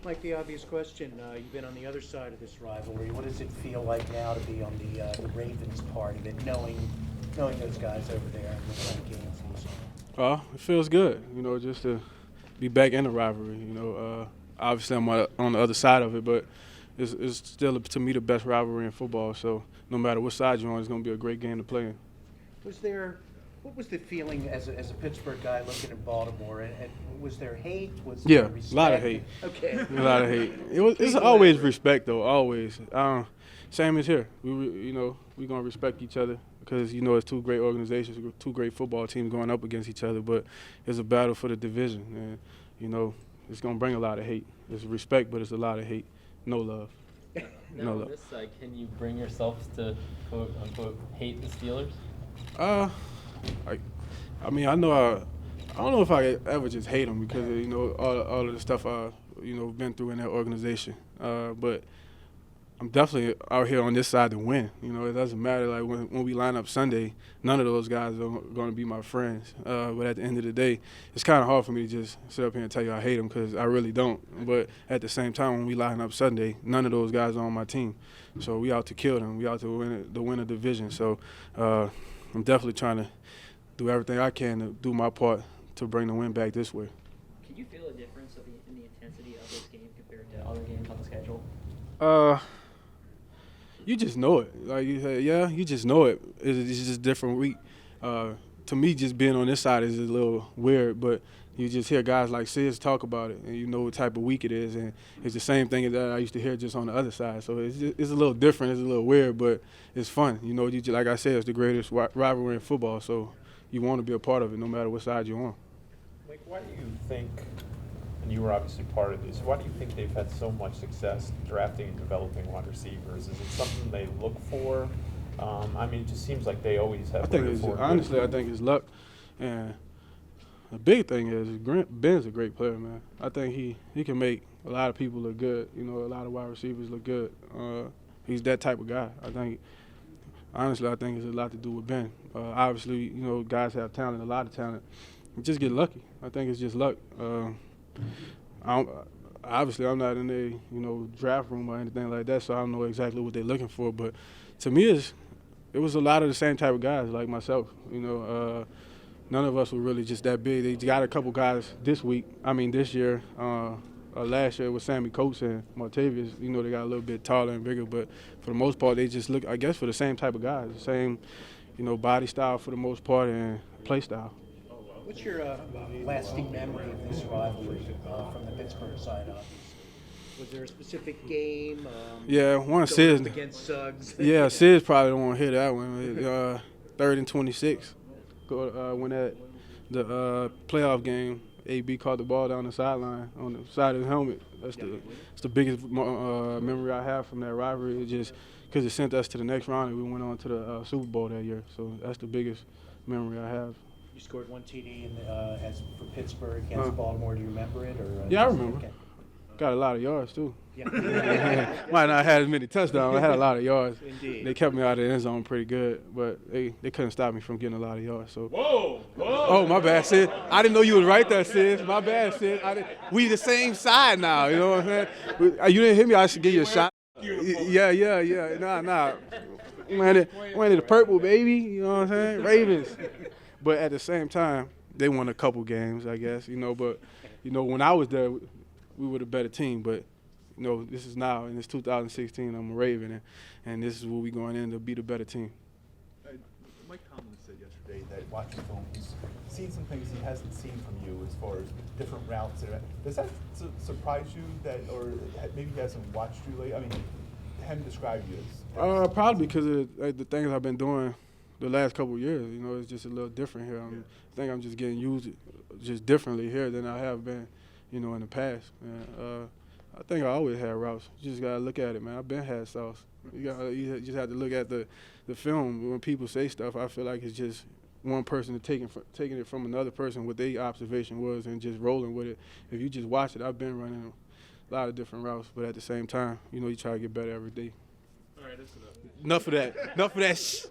Mike, the obvious question, you've been on the other side of this rivalry. What does it feel like now to be on the Ravens part of it, knowing those guys over there and the game season? It feels good, just to be back in the rivalry. Obviously I'm on the other side of it, but it's still, to me, the best rivalry in football. So no matter what side you're on, it's going to be a great game to play in. What was the feeling as a Pittsburgh guy looking at Baltimore? And was there hate? Was Yeah, there respect? a lot of hate. Okay. A lot of hate. It's always respect, though, always. Same as here. We're going to respect each other because, it's two great organizations, two great football teams going up against each other, but it's a battle for the division. And, it's going to bring a lot of hate. It's respect, but it's a lot of hate. No love. Now, on this side, can you bring yourself to, quote, unquote, hate the Steelers? I don't know if I ever just hate them because all of the stuff I've been through in that organization. But I'm definitely out here on this side to win. It doesn't matter. Like when we line up Sunday, none of those guys are going to be my friends. But at the end of the day, it's kind of hard for me to just sit up here and tell you I hate them because I really don't. But at the same time, when we line up Sunday, none of those guys are on my team. So we out to kill them. We out to win a division. So I'm definitely trying to do everything I can to do my part to bring the win back this way. Can you feel a difference in the intensity of this game compared to other games on the schedule? You just know it. Like you said, you just know it. It's just a different week. To me, just being on this side is a little weird, but you just hear guys like Sis talk about it, and you know what type of week it is, and it's the same thing that I used to hear just on the other side. So it's a little different. It's a little weird, but it's fun. Like I said, it's the greatest rivalry in football, so you want to be a part of it no matter what side you're on. Mike, why do you think, and you were obviously part of this, why do you think they've had so much success drafting and developing wide receivers? Is it something they look for? It just seems like they always have. I think it's luck, and the big thing is Ben's a great player, man. I think he can make a lot of people look good. A lot of wide receivers look good. He's that type of guy. I think it's a lot to do with Ben. Obviously, guys have talent, a lot of talent. You just get lucky. I think it's just luck. Obviously, I'm not in a draft room or anything like that, so I don't know exactly what they're looking for. But to me, it was a lot of the same type of guys like myself. None of us were really just that big. They got a couple guys this year. Last year with Sammy Coates and Martavius, they got a little bit taller and bigger, but for the most part, they just look, I guess, for the same type of guys, the same, body style for the most part and play style. What's your lasting memory of this rivalry from the Pittsburgh side, obviously? Was there a specific game? One Sis. Against Suggs. Yeah, Sis probably don't want to hear that one. 3rd and 26. When the playoff game, AB caught the ball down the sideline on the side of his helmet. It's the biggest memory I have from that rivalry. It just because it sent us to the next round and we went on to the Super Bowl that year. So that's the biggest memory I have. You scored one TD for Pittsburgh against Baltimore. Do you remember it? Yeah, I remember. Okay. Got a lot of yards, too. Yeah. Might not have as many touchdowns. I had a lot of yards. Indeed. They kept me out of the end zone pretty good, but they couldn't stop me from getting a lot of yards. So. Whoa! Oh, my bad, Sid. I didn't know you was right there, Sid. My bad, Sid. We the same side now, you know what I'm saying? You didn't hit me, I should give you a shot. Yeah. Nah. Wanted the purple, baby. You know what I'm saying? Ravens. But at the same time, they won a couple games, I guess. But when I was there, we were the better team. But this is now, and it's 2016. I'm a Raven, and this is where we going in to be the better team. Mike Tomlin said yesterday that watching film, he's seen some things he hasn't seen from you as far as different routes. Does that surprise you that, or maybe he hasn't watched you lately? Him describe you as probably because of the things I've been doing the last couple of years. It's just a little different here. I think I'm just getting used just differently here than I have been, in the past. And, I think I always had routes. You just gotta look at it, man. I've been had sauce. You just have to look at the film. When people say stuff, I feel like it's just one person taking it from another person, what their observation was, and just rolling with it. If you just watch it, I've been running a lot of different routes, but at the same time, you try to get better every day. All right, that's enough. Enough of that.